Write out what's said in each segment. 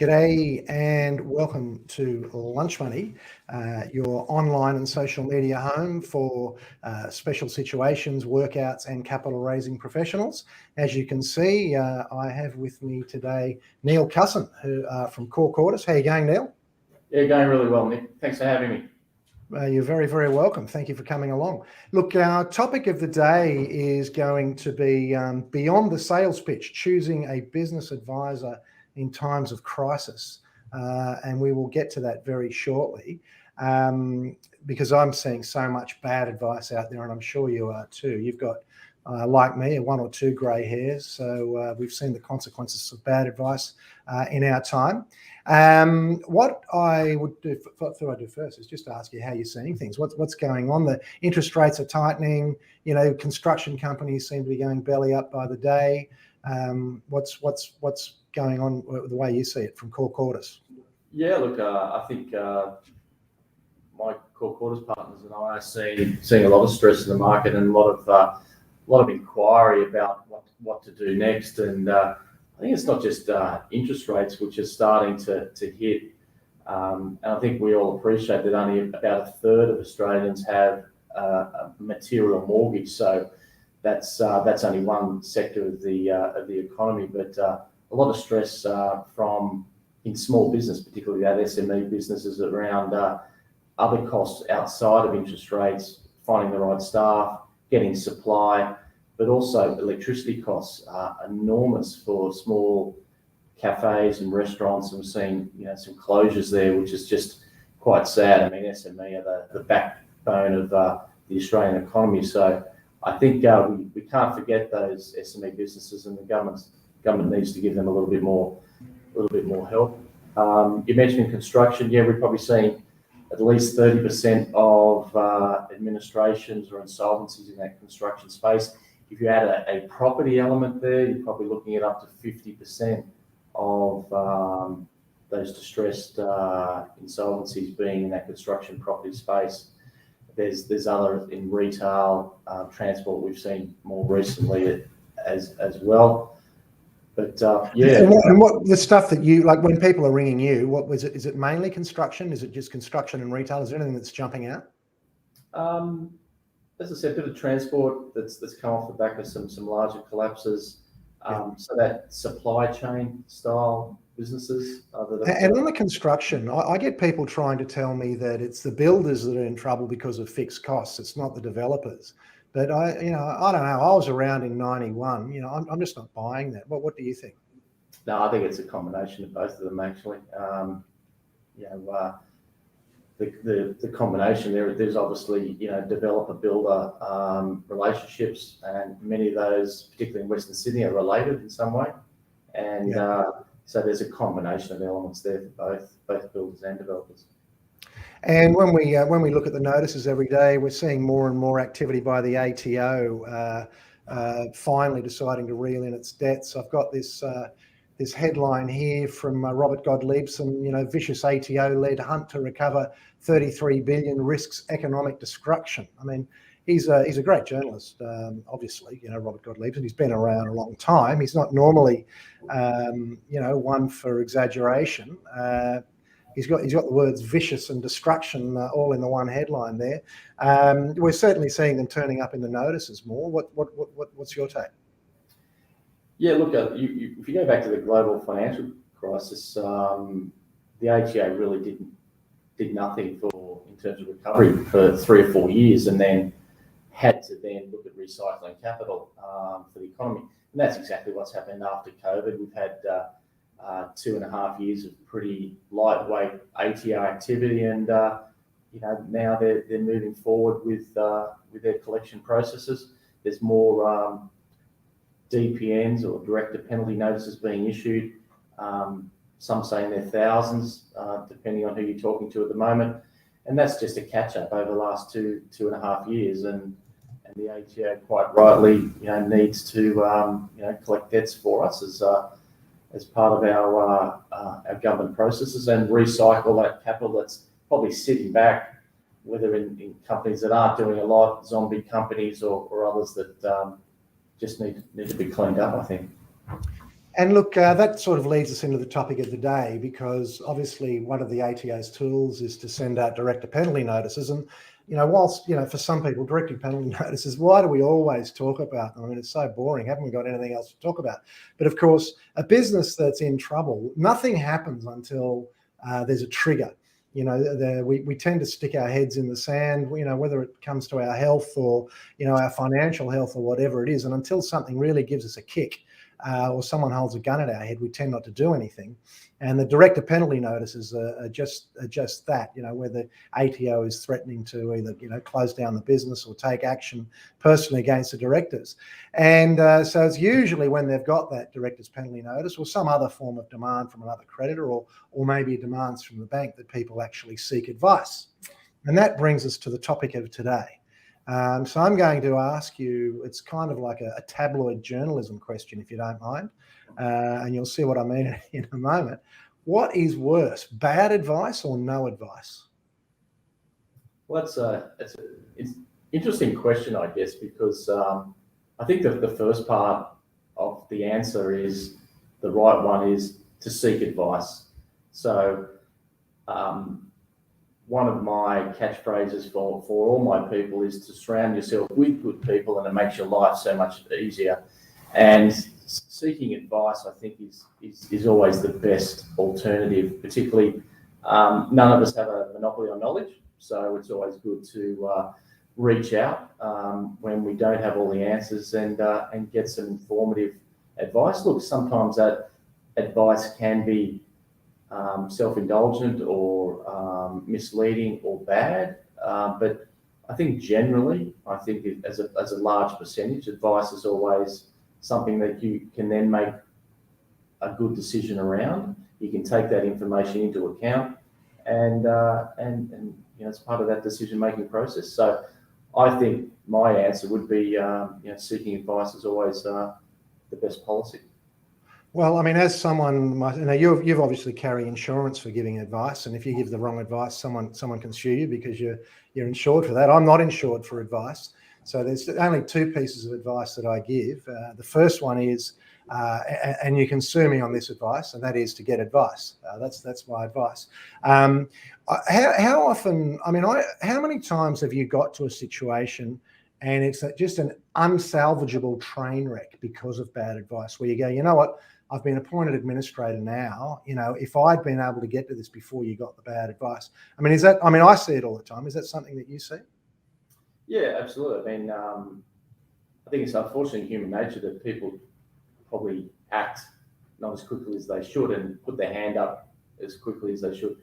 G'day and welcome to Lunch Money, your online and social media home for special situations, workouts and capital raising professionals. As you can see, I have with me today Neil Cussen from Cor Cordis. How are you going, Neil? Yeah, going really well, Nick. Thanks for having me. You're very, very welcome. Thank you for coming along. Look, our topic of the day is going to be beyond the sales pitch, choosing a business advisor in times of crisis. And we will get to that very shortly because I'm seeing so much bad advice out there, and I'm sure you are too. You've got, like me, one or two grey hairs, so we've seen the consequences of bad advice in our time. What I would do, first is just ask you how you're seeing things. What's going on? The interest rates are tightening. You know, construction companies seem to be going belly up by the day. What's going on the way you see it from Cor Cordis? Yeah, look, I think my Cor Cordis partners and I are seeing a lot of stress in the market and a lot of inquiry about what to do next. And I think it's not just interest rates which are starting to hit. And I think we all appreciate that only about a third of Australians have a material mortgage. So that's only one sector of the economy, but a lot of stress in small business, particularly our SME businesses, around other costs outside of interest rates, finding the right staff, getting supply, but also electricity costs are enormous for small cafes and restaurants. And we're seeing some closures there, which is just quite sad. I mean, SME are the backbone of the Australian economy. So I think we can't forget those SME businesses, and the government needs to give them a little bit more help. You mentioned construction. Yeah, we're probably seeing at least 30% of administrations or insolvencies in that construction space. If you add a property element there, you're probably looking at up to 50% of those distressed insolvencies being in that construction property space. There's other in retail, transport we've seen more recently as well. But yeah. And what the stuff that you like when people are ringing you, what was it? Is it mainly construction? Is it just construction and retail? Is there anything that's jumping out? As I said, a bit of transport that's come off the back of some larger collapses. So that supply chain style businesses. And on the construction, I get people trying to tell me that it's the builders that are in trouble because of fixed costs. It's not the developers. But I don't know. I was around in '91. I'm just not buying that. What do you think? No, I think it's a combination of both of them actually. The combination there's obviously developer builder relationships, and many of those, particularly in Western Sydney, are related in some way. And so there's a combination of elements there for both builders and developers. And when we look at the notices every day, we're seeing more and more activity by the ATO finally deciding to reel in its debts. I've got this headline here from Robert Godliebson, vicious ATO-led hunt to recover 33 billion risks economic destruction. I mean, he's a great journalist, obviously, Robert Godliebson. He's been around a long time. He's not normally, one for exaggeration. He's got the words vicious and destruction all in the one headline there. We're certainly seeing them turning up in the notices more. What's your take? Yeah, look, if you go back to the global financial crisis, the ATO really did nothing in terms of recovery for 3 or 4 years, and then had to then look at recycling capital for the economy. And that's exactly what's happened after COVID. We've had 2.5 years of pretty lightweight ATO activity, and now they're moving forward with their collection processes. There's more DPNs or director penalty notices being issued. Some saying they're thousands, depending on who you're talking to at the moment. And that's just a catch up over the last 2.5 years. And the ATO quite rightly, needs to collect debts for us as part of our government processes and recycle that capital that's probably sitting back, whether in companies that aren't doing a lot, zombie companies or others that just need to be cleaned up, I think. And look, that sort of leads us into the topic of the day, because obviously one of the ATO's tools is to send out director penalty notices. And, whilst, for some people, director penalty notices, why do we always talk about them? I mean, it's so boring. Haven't we got anything else to talk about? But of course, a business that's in trouble, nothing happens until there's a trigger. We tend to stick our heads in the sand, whether it comes to our health or, our financial health or whatever it is. And until something really gives us a kick, or someone holds a gun at our head, we tend not to do anything. And the director penalty notices are just that, where the ATO is threatening to either, close down the business or take action personally against the directors. And so it's usually when they've got that director's penalty notice or some other form of demand from another creditor, or maybe demands from the bank, that people actually seek advice. And that brings us to the topic of today. So I'm going to ask you, it's kind of like a tabloid journalism question, if you don't mind, and you'll see what I mean in a moment. What is worse, bad advice or no advice? Well, it's an interesting question, I guess, because I think that the first part of the answer is the right one, is to seek advice. So one of my catchphrases for all my people is to surround yourself with good people, and it makes your life so much easier. And seeking advice, I think, is always the best alternative. Particularly, none of us have a monopoly on knowledge, so it's always good to reach out when we don't have all the answers and get some informative advice. Look, sometimes that advice can be self-indulgent or misleading or bad, but I think generally, as a large percentage, advice is always something that you can then make a good decision around. You can take that information into account, and it's part of that decision-making process. So I think my answer would be seeking advice is always the best policy. Well, I mean, as someone, you've obviously carry insurance for giving advice, and if you give the wrong advice, someone can sue you because you're insured for that. I'm not insured for advice, so there's only two pieces of advice that I give. The first one is, and you can sue me on this advice, and that is to get advice. That's my advice. How often? I mean, how many times have you got to a situation and it's just an unsalvageable train wreck because of bad advice, where you go, you know what? I've been appointed administrator now. If I'd been able to get to this before you got the bad advice. I mean, I see it all the time. Is that something that you see? Yeah, absolutely. I mean, I think it's unfortunately human nature that people probably act not as quickly as they should and put their hand up as quickly as they should.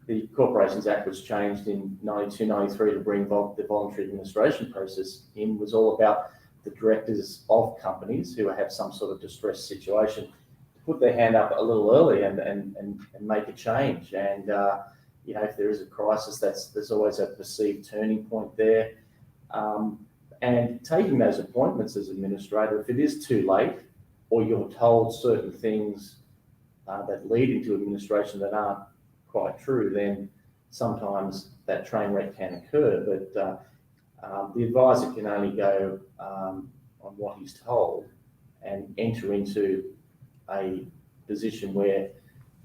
The Corporations Act was changed in 92, 93 to bring the voluntary administration process in. Was all about the directors of companies who have some sort of distress situation to put their hand up a little early and make a change. And if there is a crisis, there's always a perceived turning point there. And taking those appointments as administrator, if it is too late, or you're told certain things that lead into administration that aren't quite true, then sometimes that train wreck can occur. But the advisor can only go on what he's told and enter into a position where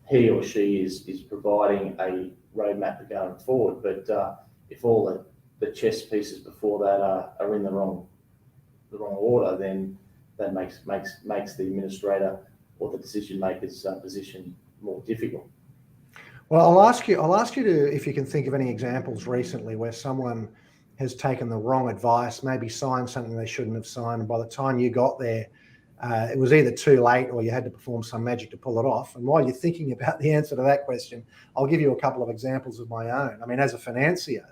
he or she is providing a roadmap for going forward. But if all the chess pieces before that are in the wrong order, then that makes the administrator or the decision maker's position more difficult. Well, I'll ask you to, if you can think of any examples recently where someone has taken the wrong advice, maybe signed something they shouldn't have signed, and by the time you got there, it was either too late or you had to perform some magic to pull it off. And while you're thinking about the answer to that question, I'll give you a couple of examples of my own. I mean, as a financier,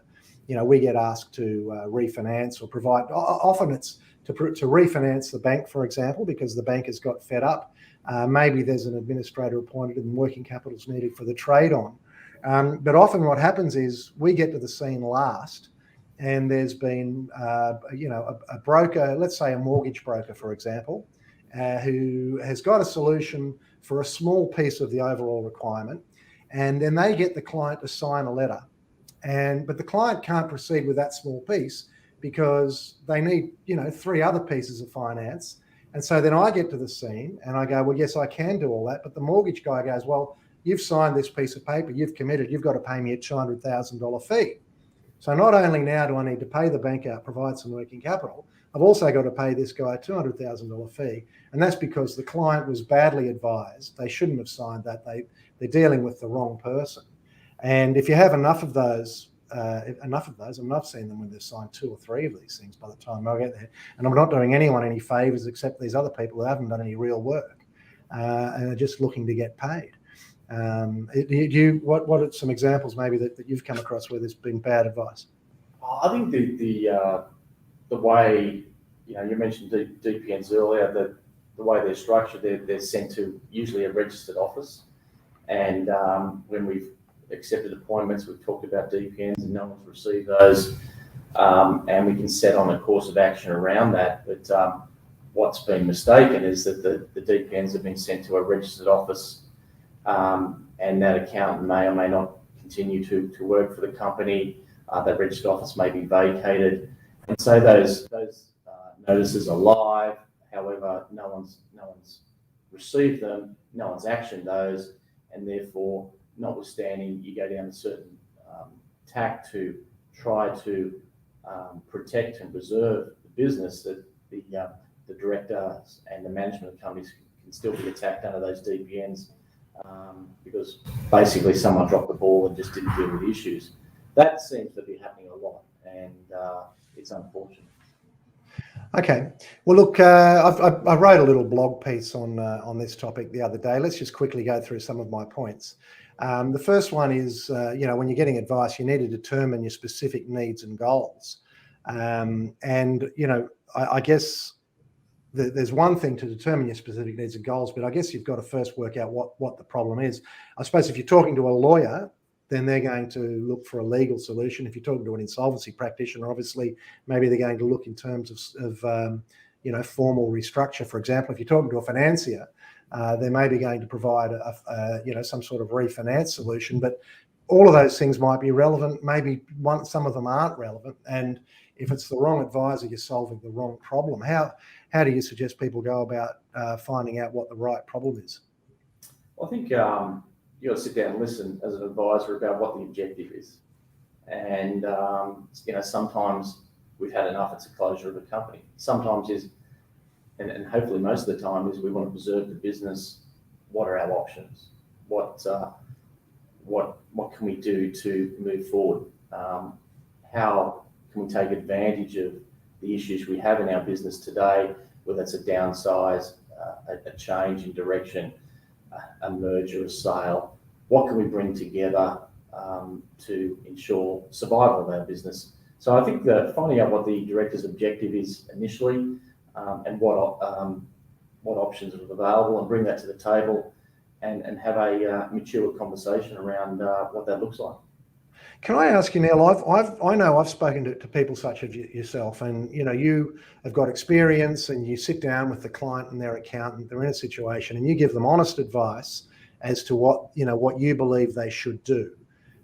we get asked to refinance or provide. Often it's to refinance the bank, for example, because the bank has got fed up. Maybe there's an administrator appointed and working capital is needed for the trade on. But often what happens is we get to the scene last, and there's been a broker, let's say a mortgage broker, for example, who has got a solution for a small piece of the overall requirement, and then they get the client to sign a letter. But the client can't proceed with that small piece because they need, 3 other pieces of finance. And so then I get to the scene and I go, well, yes, I can do all that. But the mortgage guy goes, well, you've signed this piece of paper, you've committed, you've got to pay me a $200,000 fee. So not only now do I need to pay the bank out, provide some working capital, I've also got to pay this guy a $200,000 fee. And that's because the client was badly advised. They shouldn't have signed that. They're dealing with the wrong person. And if you have enough of those, and I've seen them when they've signed 2 or 3 of these things by the time I get there. And I'm not doing anyone any favors except these other people who haven't done any real work and are just looking to get paid. What are some examples maybe that you've come across where there's been bad advice? I think the way, you mentioned DPNs earlier, the way they're structured, they're sent to usually a registered office. And when we've accepted appointments, we've talked about DPNs and no one's received those. And we can set on a course of action around that. But what's been mistaken is that the DPNs have been sent to a registered office, and that accountant may or may not continue to work for the company. That registered office may be vacated. And so those notices are live. However, no one's received them, no one's actioned those, and therefore, notwithstanding, you go down a certain tack to try to protect and preserve the business, that the directors and the management of companies can still be attacked under those DPNs because basically someone dropped the ball and just didn't deal with the issues. That seems to be happening a lot, and it's unfortunate. Okay. Well, look, I wrote a little blog piece on this topic the other day. Let's just quickly go through some of my points. The first one is, when you're getting advice, you need to determine your specific needs and goals. I guess there's one thing to determine your specific needs and goals, but I guess you've got to first work out what the problem is. I suppose if you're talking to a lawyer, then they're going to look for a legal solution. If you're talking to an insolvency practitioner, obviously, maybe they're going to look in terms of formal restructure. For example, if you're talking to a financier, they may be going to provide some sort of refinance solution. But all of those things might be relevant. Maybe some of them aren't relevant. And if it's the wrong advisor, you're solving the wrong problem. How do you suggest people go about finding out what the right problem is? Well, I think you got to sit down and listen as an advisor about what the objective is. And, sometimes we've had enough, it's a closure of the company. Sometimes and hopefully most of the time is we want to preserve the business. What are our options? What can we do to move forward? How can we take advantage of the issues we have in our business today, whether it's a downsize, a change in direction, a merger, a sale? What can we bring together to ensure survival of our business? So I think that finding out what the director's objective is initially, and what options are available, and bring that to the table, and have a mature conversation around what that looks like. Can I ask you, Neil? I know I've spoken to people such as yourself, and you have got experience, and you sit down with the client and their accountant. They're in a situation, and you give them honest advice as to what you believe they should do,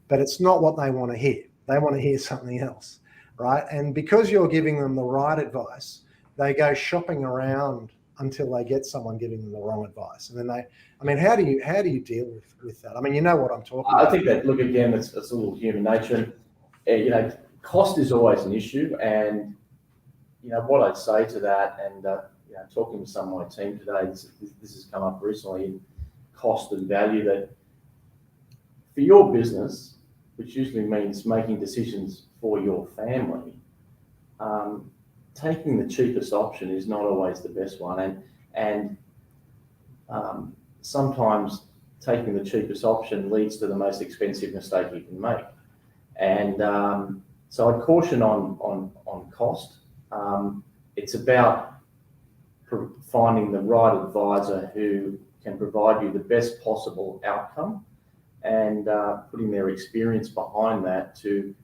but it's not what they want to hear. They want to hear something else, right? And because you're giving them the right advice, they go shopping around until they get someone giving them the wrong advice, and then how do you deal with that? I mean, you know what I'm talking about. I think that, look, again, it's a little human nature. Cost is always an issue, and what I'd say to that, and talking with some of my team today, this has come up recently in cost and value, that for your business, which usually means making decisions for your family, taking the cheapest option is not always the best one, and sometimes taking the cheapest option leads to the most expensive mistake you can make. And so I'd caution on cost. It's about finding the right advisor who can provide you the best possible outcome, and putting their experience behind that to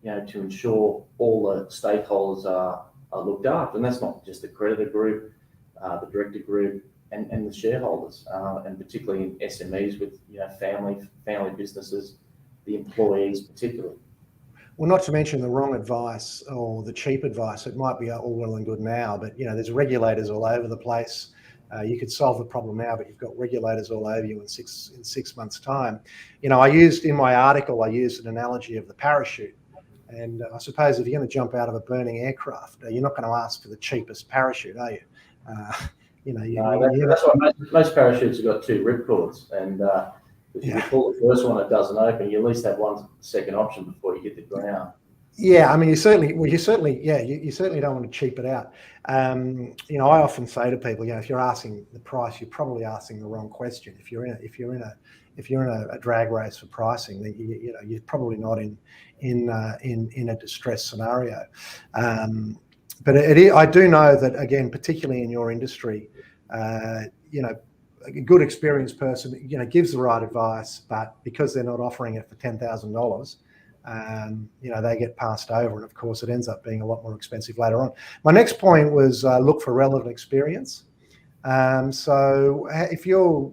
ensure all the stakeholders are looked after. And that's not just the creditor group, the director group, and the shareholders, and particularly in SMEs with family businesses, the employees particularly. Well, not to mention the wrong advice or the cheap advice. It might be all well and good now, but there's regulators all over the place. You could solve the problem now, but you've got regulators all over you in six months' time. I used in my article, I used an analogy of the parachute. And I suppose if you're going to jump out of a burning aircraft, you're not going to ask for the cheapest parachute, are you? That's why most parachutes have got 2 ripcords, and if you pull the first one, it doesn't open. You at least have one second option before you hit the ground. Yeah, I mean, you certainly don't want to cheap it out. I often say to people, if you're asking the price, you're probably asking the wrong question. If you're in a drag race for pricing, then you're probably not in a distress scenario. But I do know that, again, particularly in your industry, a good experienced person, gives the right advice, but because they're not offering it for $10,000, they get passed over, and of course it ends up being a lot more expensive later on. My next point was look for relevant experience. So if you're,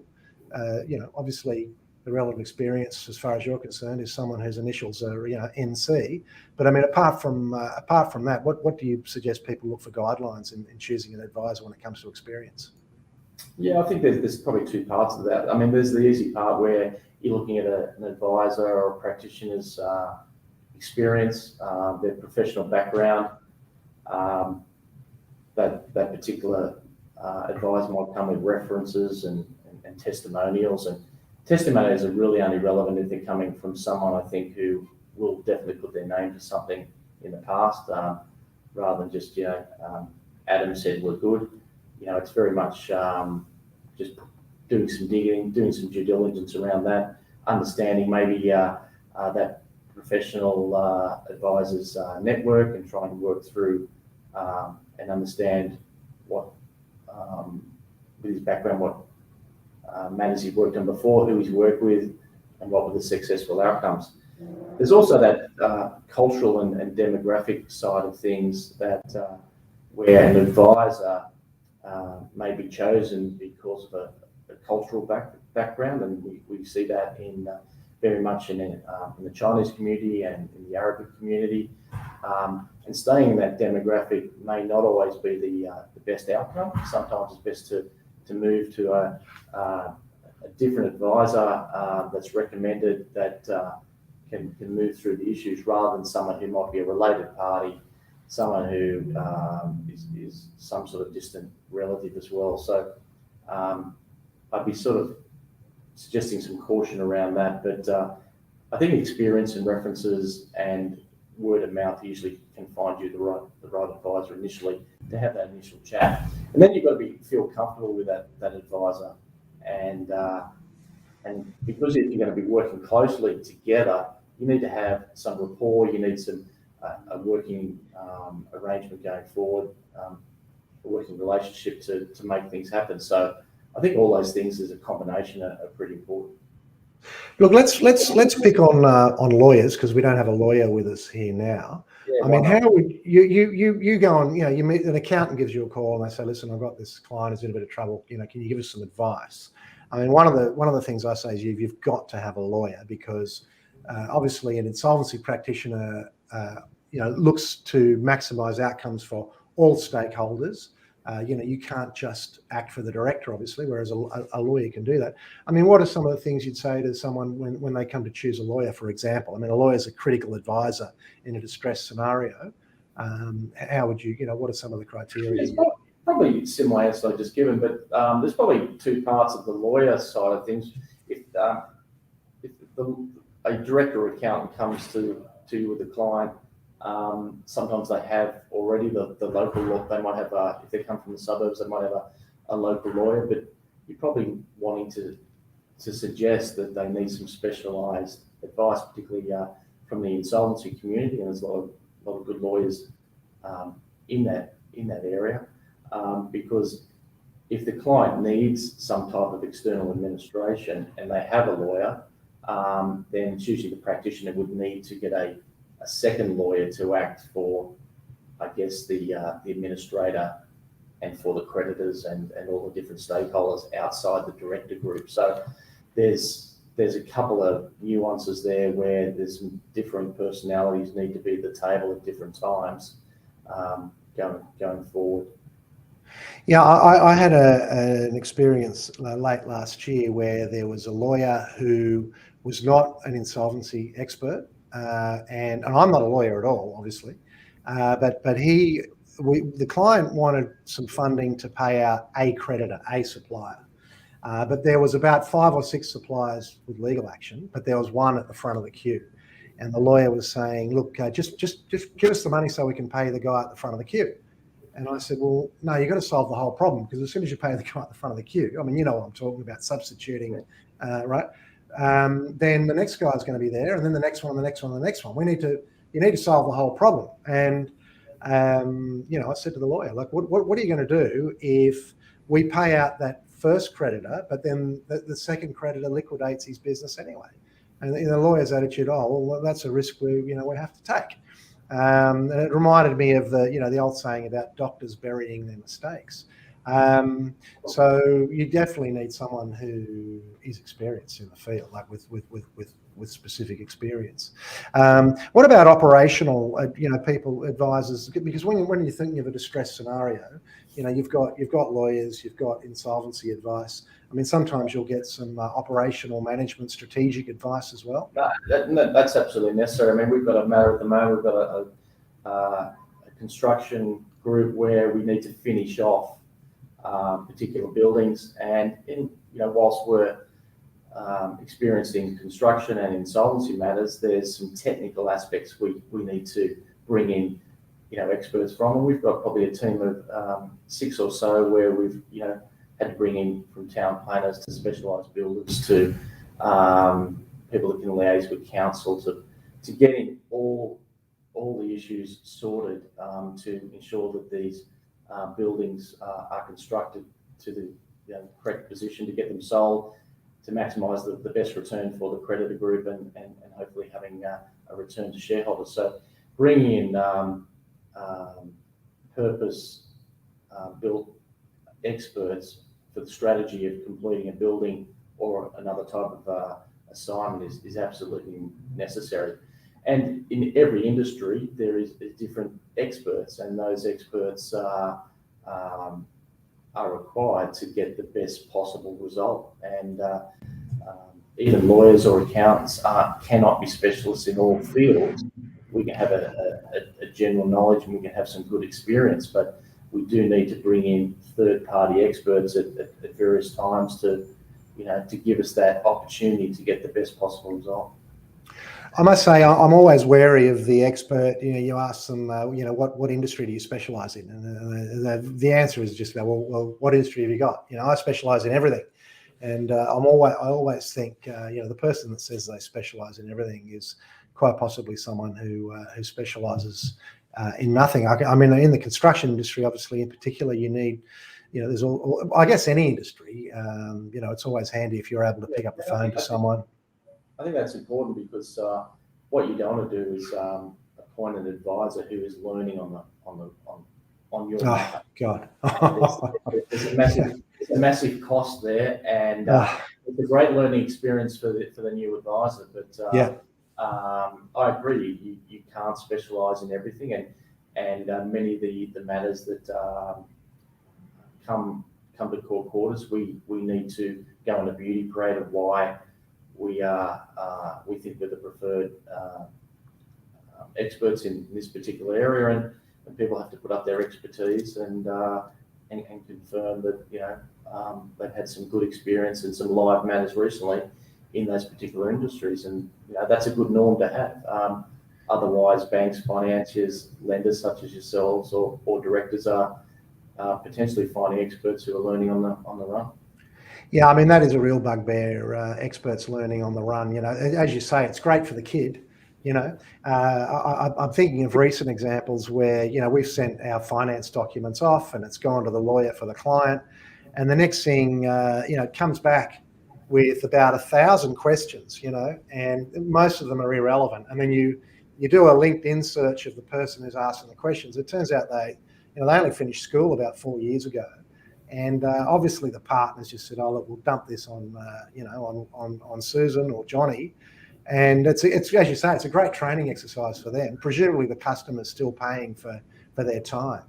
obviously the relevant experience, as far as you're concerned, is someone whose initials are, NC. But I mean, apart from that, what do you suggest people look for guidelines in choosing an advisor when it comes to experience? Yeah, I think there's probably 2 parts of that. I mean, there's the easy part where you're looking at an advisor or a practitioner's experience, their professional background. That particular advisor might come with references and testimonials. And testimonials are really only relevant if they're coming from someone, I think, who will definitely put their name to something in the past, rather than just, Adam said we're good. It's very much just doing some digging, doing some due diligence around that, understanding maybe that professional advisor's network, and trying to work through and understand what, with his background, what matters he's worked on before, who he's worked with, and what were the successful outcomes. There's also that cultural and demographic side of things that where an advisor may be chosen because of a cultural background, and we see that in very much in the Chinese community and in the Arabic community. And staying in that demographic may not always be the best outcome. Sometimes it's best to move to a different advisor that's recommended, that can move through the issues, rather than someone who might be a related party, someone who is some sort of distant relative as well. So I'd be sort of suggesting some caution around that, but I think experience and references and word of mouth usually can find you the right advisor initially, to have that initial chat, and then you've got to feel comfortable with that advisor, and because you're going to be working closely together, you need to have some rapport. You need some a working arrangement going forward, a working relationship to make things happen. So I think all those things as a combination are pretty important. Look, let's pick on lawyers, because we don't have a lawyer with us here now. Yeah, I mean, how would you go on? You meet an accountant, gives you a call, and they say, "Listen, I've got this client who's in a bit of trouble. Can you give us some advice?" I mean, one of the things I say is you've got to have a lawyer, because obviously an insolvency practitioner looks to maximise outcomes for all stakeholders. You can't just act for the director, obviously, whereas a lawyer can do that. I mean, what are some of the things you'd say to someone when they come to choose a lawyer, for example? I mean, a lawyer is a critical advisor in a distress scenario. How would you, what are some of the criteria? It's probably a similar answer I just given, but there's probably 2 parts of the lawyer side of things. If a director or accountant comes to you with a client, sometimes they have already the local law. They might have, if they come from the suburbs, they might have a local lawyer, but you're probably wanting to suggest that they need some specialised advice, particularly from the insolvency community, and there's a lot of good lawyers in that area, because if the client needs some type of external administration and they have a lawyer, then it's usually the practitioner would need to get a second lawyer to act for, I guess, the administrator and for the creditors and all the different stakeholders outside the director group. So there's there's a couple of nuances there where there's some different personalities need to be at the table at different times going forward. Yeah, I had an experience late last year where there was a lawyer who was not an insolvency expert, and I'm not a lawyer at all, obviously, but the client wanted some funding to pay out a creditor, a supplier. But there was about 5 or 6 suppliers with legal action, but there was one at the front of the queue. And the lawyer was saying, look, just give us the money so we can pay the guy at the front of the queue. And I said, well, no, you've got to solve the whole problem, because as soon as you pay the guy at the front of the queue, I mean, you know what I'm talking about, substituting, right? Then the next guy's going to be there, and then the next one, the next one, the next one. You need to solve the whole problem. And, I said to the lawyer, like, what are you going to do if we pay out that first creditor, but then the second creditor liquidates his business anyway? And the lawyer's attitude, well, that's a risk we have to take. And it reminded me of the old saying about doctors burying their mistakes. So you definitely need someone who is experienced in the field, like with specific experience. What about operational, people, advisors? Because when you're thinking of a distress scenario, you've got lawyers, you've got insolvency advice. I mean, sometimes you'll get some operational management, strategic advice as well. That's absolutely necessary. I mean, we've got a matter at the moment. We've got a construction group where we need to finish off particular buildings, and whilst we're experienced in construction and insolvency matters, there's some technical aspects we need to bring in experts from, and we've got probably a team of 6 or so where we've had to bring in from town planners to specialised builders to people that can liaise with council to get in all the issues sorted to ensure that these buildings are constructed to the correct position to get them sold, to maximise the best return for the creditor group and hopefully having a return to shareholders. So bringing in purpose built experts for the strategy of completing a building or another type of assignment is absolutely necessary. And in every industry, there is different experts, and those experts are required to get the best possible result. And even lawyers or accountants cannot be specialists in all fields. We can have a general knowledge and we can have some good experience, but we do need to bring in third-party experts at various times to give us that opportunity to get the best possible result. I must say, I'm always wary of the expert. You ask them, what industry do you specialise in? And the answer is just, well, what industry have you got? I specialise in everything. And I always think, the person that says they specialise in everything is quite possibly someone who specialises in nothing. I mean, in the construction industry, obviously, in particular, you need, there's all, I guess any industry, it's always handy if you're able to pick up the phone to someone. I think that's important because what you don't want to do is appoint an advisor who is learning on your matter. God. there's a massive cost there, and it's a great learning experience for the new advisor. But I agree, you can't specialise in everything, and many of the matters that come to Cor Cordis, we need to go on a beauty parade of why we think we're the preferred experts in this particular area, and people have to put up their expertise and confirm that they've had some good experience and some live matters recently in those particular industries, and that's a good norm to have. Otherwise, banks, financiers, lenders such as yourselves, or directors are potentially finding experts who are learning on the run. Yeah, I mean, that is a real bugbear, experts learning on the run. As you say, it's great for the kid. I'm thinking of recent examples where, we've sent our finance documents off and it's gone to the lawyer for the client. And the next thing, it comes back with about 1,000 questions, and most of them are irrelevant. And then you do a LinkedIn search of the person who's asking the questions. It turns out they only finished school about 4 years ago. And obviously the partners just said, "Oh, look, we'll dump this on, on Susan or Johnny." And it's as you say, it's a great training exercise for them. Presumably the customer's still paying for their time,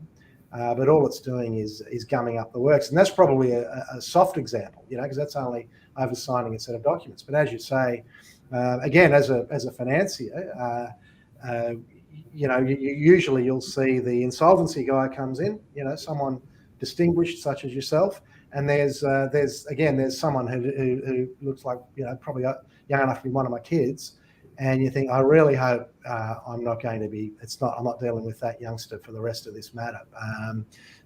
but all it's doing is gumming up the works. And that's probably a soft example, because that's only over signing a set of documents. But as you say, again, as a financier, usually you'll see the insolvency guy comes in, someone distinguished such as yourself, and there's someone who looks like probably young enough to be one of my kids, and you think, I really hope I'm not dealing with that youngster for the rest of this matter.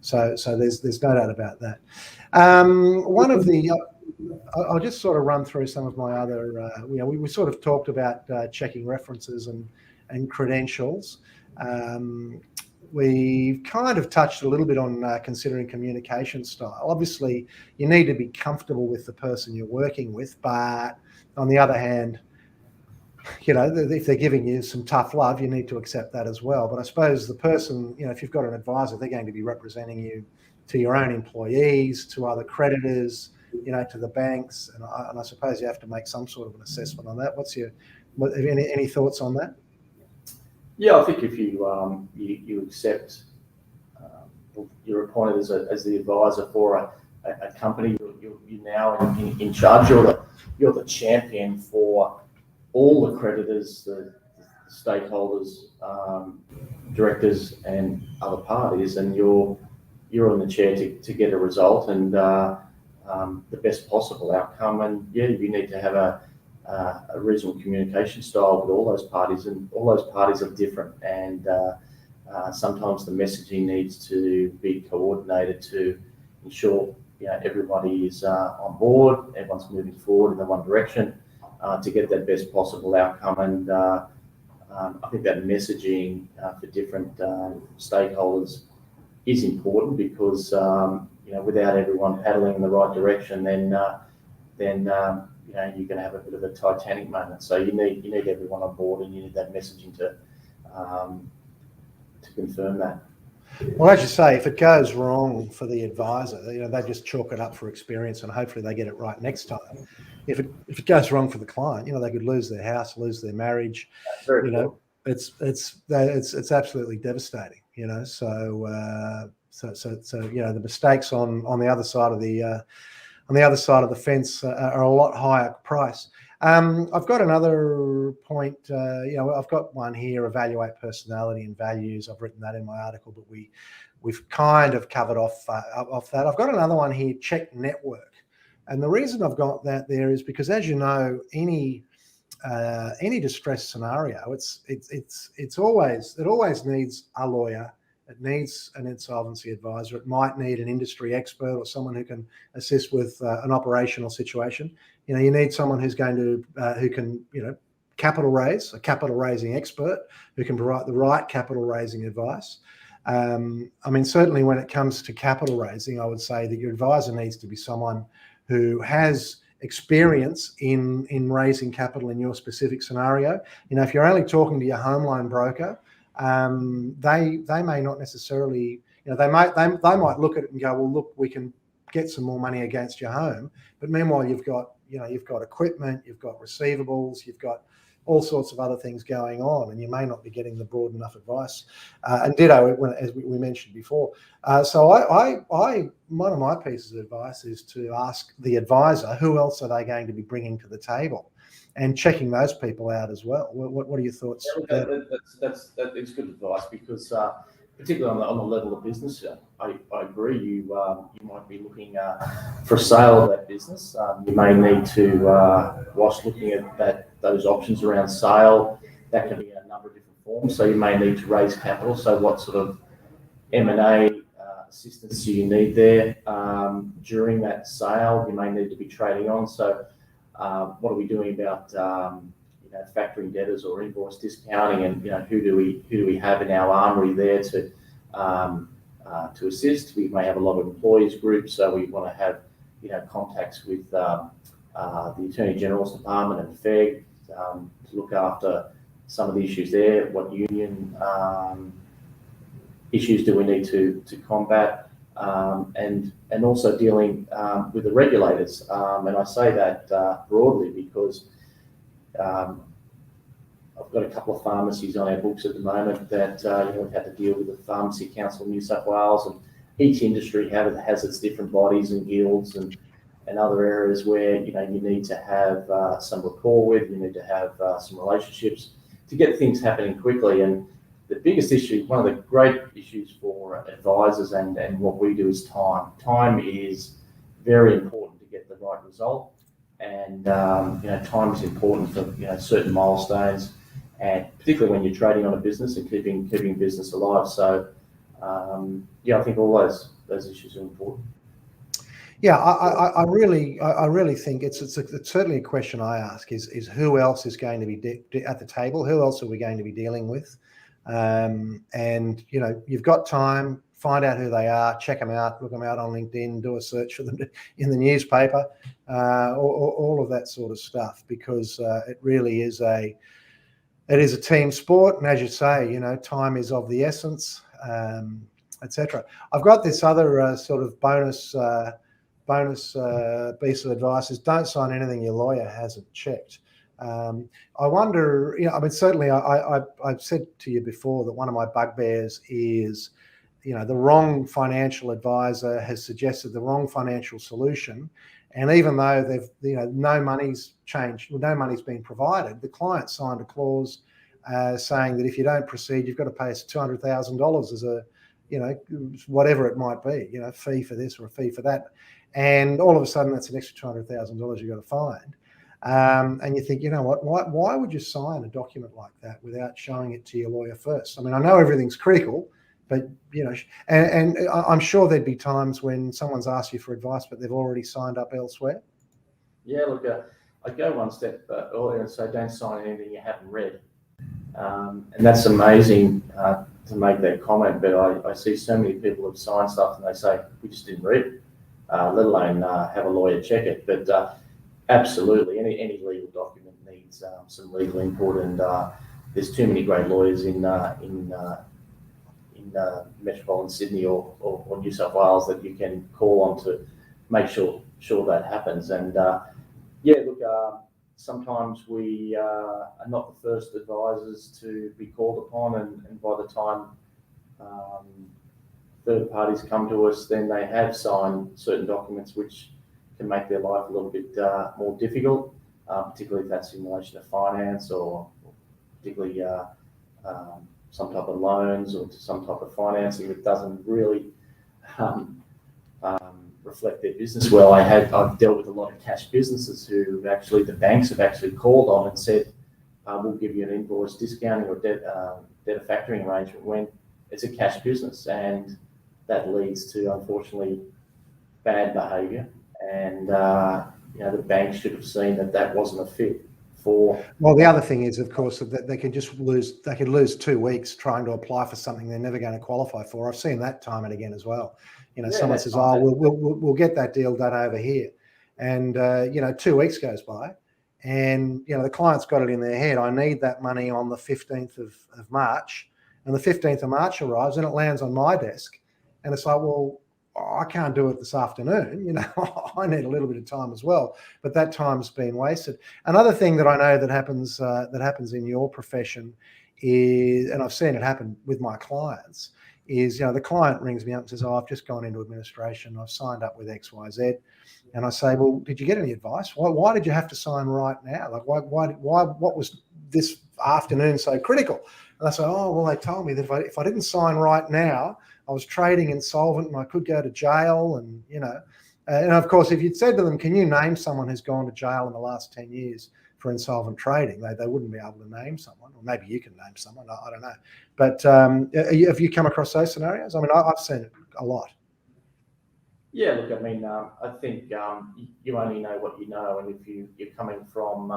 So there's no doubt about that. I'll just sort of run through some of my other. We sort of talked about checking references and credentials. We've kind of touched a little bit on considering communication style. Obviously, you need to be comfortable with the person you're working with, but on the other hand, if they're giving you some tough love, you need to accept that as well. But I suppose the person, if you've got an advisor, they're going to be representing you to your own employees, to other creditors, to the banks, and I suppose you have to make some sort of an assessment on that. Any thoughts on that? Yeah, I think if you accept you're appointed as the advisor for a company, you're now in charge. You're the champion for all the creditors, the stakeholders, directors, and other parties, and you're in the chair to get a result and the best possible outcome. And yeah, you need to have a reasonable communication style with all those parties, and all those parties are different, and sometimes the messaging needs to be coordinated to ensure everybody is on board, everyone's moving forward in the one direction to get that best possible outcome. And I think that messaging for different stakeholders is important, because without everyone paddling in the right direction, then you're going to have a bit of a Titanic moment. So you need everyone on board, and you need that messaging to confirm that. Well, as you say, if it goes wrong for the advisor, they just chalk it up for experience, and hopefully they get it right next time. If it goes wrong for the client, they could lose their house, lose their marriage. It's absolutely devastating. So the mistakes on the other side of the fence are a lot higher price. I've got another point. I've got one here: evaluate personality and values. I've written that in my article, but we've kind of covered off that. I've got another one here: check network. And the reason I've got that there is because, as you know, any distress scenario, it always needs a lawyer. It needs an insolvency advisor. It might need an industry expert or someone who can assist with an operational situation. You need someone who can capital raise, a capital raising expert who can provide the right capital raising advice. Certainly when it comes to capital raising, I would say that your advisor needs to be someone who has experience in raising capital in your specific scenario. If you're only talking to your home loan broker, they may not necessarily, they might look at it and go, well, look, we can get some more money against your home, but meanwhile you've got equipment, you've got receivables, you've got all sorts of other things going on, and you may not be getting the broad enough advice. And ditto, as we mentioned before. So one of my pieces of advice is to ask the advisor, who else are they going to be bringing to the table, and checking those people out as well. What are your thoughts? That is good advice, because particularly on the level of business, I agree. You might be looking for a sale of that business. You may need to, whilst looking at those options around sale, that can be in a number of different forms. So you may need to raise capital. So what sort of M&A assistance do you need there during that sale? You may need to be trading on. So what are we doing about factoring debtors or invoice discounting, and who do we have in our armory there to assist? We may have a lot of employees groups, so we want to have contacts with the Attorney General's Department and FEG to look after some of the issues there. What union issues do we need to combat? and also dealing with the regulators. And I say that broadly because I've got a couple of pharmacies on our books at the moment that we've had to deal with the Pharmacy Council of New South Wales, and each industry has its different bodies and guilds and other areas where you need to have some rapport with, you need to have some relationships to get things happening quickly. And the biggest issue, one of the great issues for advisors and what we do is time. Time is very important to get the right result, and time is important for certain milestones, and particularly when you're trading on a business and keeping business alive. So I think all those issues are important. Yeah, I really think it's certainly a question I ask is who else is going to be at the table? Who else are we going to be dealing with? And you've got time. Find out who they are. Check them out. Look them out on LinkedIn. Do a search for them in the newspaper. All of that sort of stuff, because it really is a team sport. And as you say, time is of the essence, etc. I've got this other sort of bonus piece of advice is don't sign anything your lawyer hasn't checked. I wonder, certainly I've said to you before that one of my bugbears is, the wrong financial advisor has suggested the wrong financial solution. And even though no money's changed, no money's been provided, the client signed a clause saying that if you don't proceed, you've got to pay us $200,000 as a, whatever it might be, fee for this or a fee for that. And all of a sudden, that's an extra $200,000 you've got to find. And you think, why would you sign a document like that without showing it to your lawyer first? I mean, I know everything's critical, but, and I'm sure there'd be times when someone's asked you for advice, but they've already signed up elsewhere. Yeah, look, I'd go one step earlier and say don't sign anything you haven't read. And that's amazing to make that comment, but I see so many people have signed stuff and they say, we just didn't read it. Let alone have a lawyer check it. But absolutely, any legal document needs some legal input, and there's too many great lawyers in metropolitan Sydney or New South Wales that you can call on to make sure that happens. And sometimes we are not the first advisors to be called upon, and by the time third parties come to us, then they have signed certain documents which can make their life a little bit more difficult, particularly if that's in relation to finance or particularly some type of loans or some type of financing that doesn't really reflect their business well. I've dealt with a lot of cash businesses who the banks have actually called on and said, we'll give you an invoice discounting or debt factoring arrangement when it's a cash business, and that leads to, unfortunately, bad behaviour. And the bank should have seen that wasn't a fit for. Well, the other thing is, of course, that they could lose 2 weeks trying to apply for something they're never going to qualify for. I've seen that time and again as well. Someone says, we'll get that deal done over here, and 2 weeks goes by, and the client's got it in their head, I need that money on the 15th of March, and the 15th of March arrives and it lands on my desk, and it's like, well, I can't do it this afternoon. I need a little bit of time as well, but that time's been wasted. Another thing that I know that happens in your profession is, and I've seen it happen with my clients, is the client rings me up and says, I've just gone into administration, I've signed up with XYZ, and I say, well, did you get any advice? Why did you have to sign right now? Like, why what was this afternoon so critical? And I say, oh, well, they told me that if I didn't sign right now, I was trading insolvent and I could go to jail. And, and of course, if you'd said to them, can you name someone who's gone to jail in the last 10 years for insolvent trading, they wouldn't be able to name someone, or maybe you can name someone, I don't know. But have you come across those scenarios? I mean, I've seen it a lot. Yeah, look, I mean, I think you only know what you know, and if you're coming from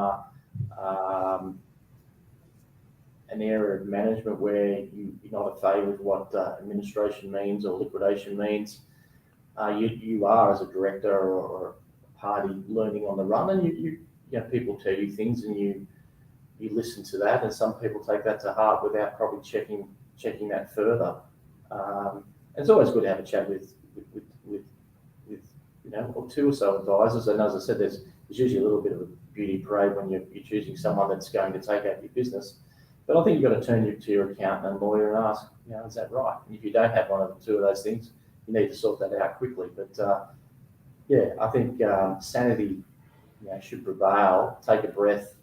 an area of management where you're not a favour with what administration means or liquidation means, you are, as a director or a party, learning on the run, and you people tell you things and you listen to that, and some people take that to heart without probably checking that further. It's always good to have a chat with with or two or so advisors. And as I said, there's usually a little bit of a beauty parade when you're choosing someone that's going to take out your business. But I think you've got to turn to your accountant and lawyer and ask, is that right? And if you don't have one of the two of those things, you need to sort that out quickly. But I think sanity, should prevail. Take a breath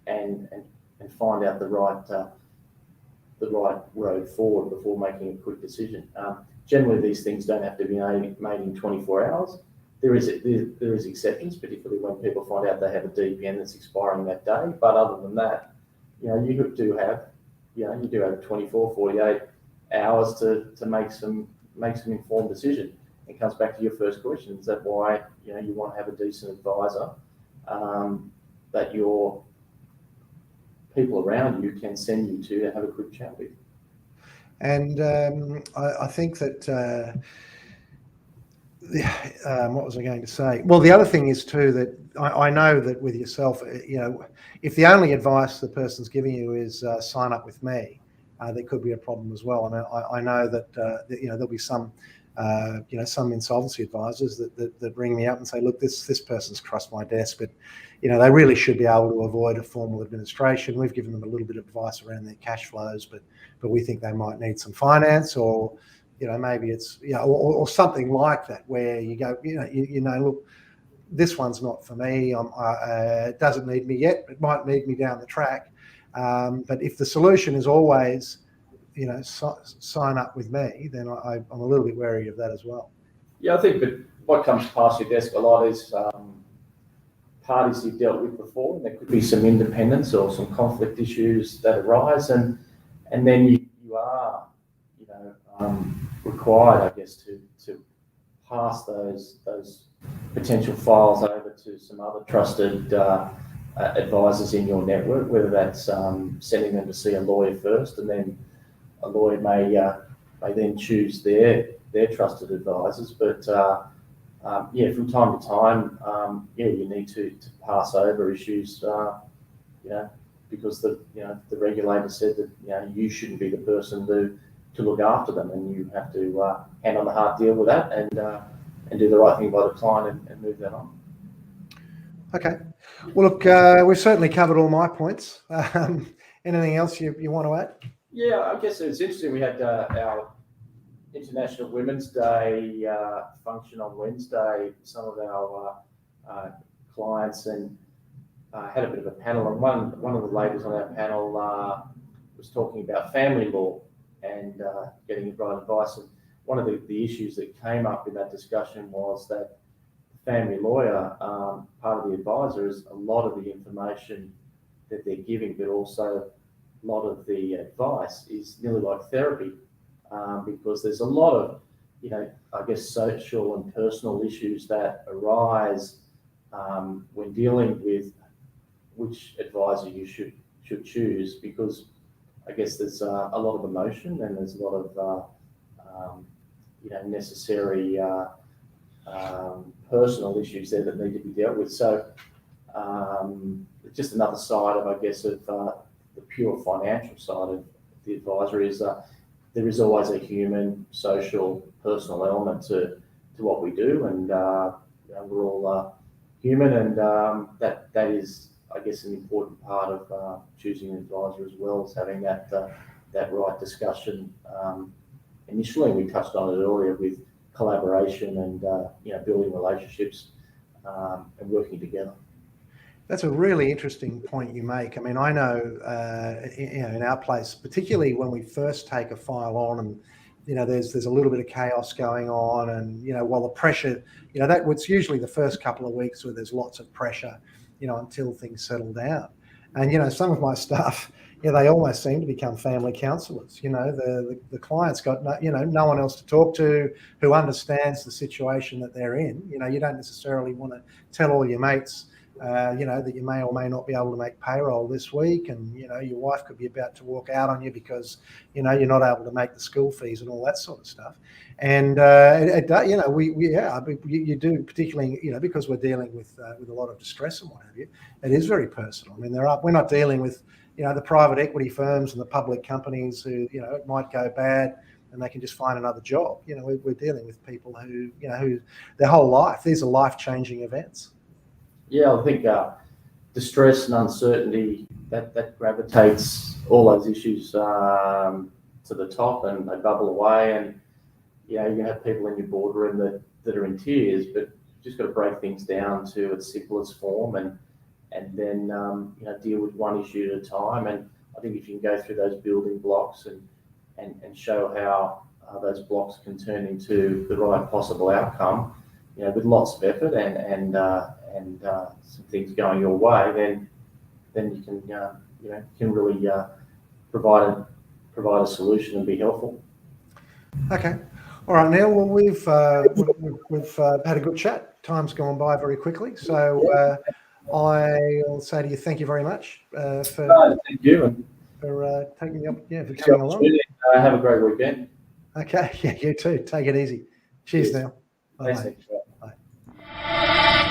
and find out the right road forward before making a quick decision. Generally, these things don't have to be made in 24 hours. There is exceptions, particularly when people find out they have a DPN that's expiring that day. But other than that, you do have 24, 48 hours to make some informed decision. It comes back to your first question: is that why you want to have a decent advisor that your people around you can send you to have a quick chat with? And I think that what was I going to say? Well, the other thing is too that I know that with yourself, if the only advice the person's giving you is sign up with me, there could be a problem as well. I mean, I know that there'll be some some insolvency advisors that ring me up and say, look, this person's crossed my desk, but they really should be able to avoid a formal administration. We've given them a little bit of advice around their cash flows, but we think they might need some finance, or maybe it's or something like that, where you go, look, this one's not for me. It doesn't need me yet. It might need me down the track. But if the solution is always, sign up with me, then I'm a little bit wary of that as well. Yeah, I think that what comes past your desk a lot is parties you've dealt with before, and there could be some independence or some conflict issues that arise, and then you are, required, I guess, to pass those potential files over to some other trusted advisors in your network, whether that's sending them to see a lawyer first, and then a lawyer may then choose their trusted advisors. But from time to time, you need to pass over issues, because the regulator said that you shouldn't be the person to look after them, and you have to hand on the heart deal with that and do the right thing by the client and move that on. Okay. Well, look, we've certainly covered all my points. Anything else you want to add? Yeah, I guess it's interesting. We had our International Women's Day function on Wednesday. Some of our clients and had a bit of a panel, and one of the ladies on our panel was talking about family law and getting the right advice. And one of the issues that came up in that discussion was that the family lawyer, part of the advisor, is a lot of the information that they're giving, but also a lot of the advice is nearly like therapy, because there's a lot of, I guess, social and personal issues that arise when dealing with which advisor you should choose, because I guess there's a lot of emotion, and there's a lot of necessary personal issues there that need to be dealt with. So it's just another side of, I guess, of the pure financial side of the advisor is there is always a human, social, personal element to what we do, and we're all human, and that is, I guess, an important part of choosing an advisor, as well as having that right discussion. Initially, we touched on it earlier with collaboration and building relationships and working together. That's a really interesting point you make. I mean, I know, in our place, particularly when we first take a file on, and there's a little bit of chaos going on, and while the pressure, that was usually the first couple of weeks where there's lots of pressure, until things settle down. And some of my staff, they almost seem to become family counsellors. The client's got no one else to talk to who understands the situation that they're in. You don't necessarily want to tell all your mates, that you may or may not be able to make payroll this week, and your wife could be about to walk out on you because you're not able to make the school fees and all that sort of stuff. And you do, particularly because we're dealing with a lot of distress and what have you. It is very personal. I mean, we're not dealing with the private equity firms and the public companies who it might go bad and they can just find another job. You know, we're dealing with people who, you know, who their whole life, these are life-changing events. Yeah, I think distress and uncertainty, that gravitates all those issues to the top, and they bubble away. And you know, you can have people in your boardroom that are in tears, but you've just got to break things down to its simplest form, and then you know, deal with one issue at a time. And I think if you can go through those building blocks and show how those blocks can turn into the right possible outcome, you know, with lots of effort and some things going your way, then you can you know, can really provide a solution and be helpful. Okay. All right, Neil. Well, we've had a good chat. Time's gone by very quickly, so I'll say to you, thank you very much for thank you for taking the for coming along. Have a great weekend. Okay. Yeah, you too. Take it easy. Cheers, Cheers. Neil. Bye. Thanks. Bye.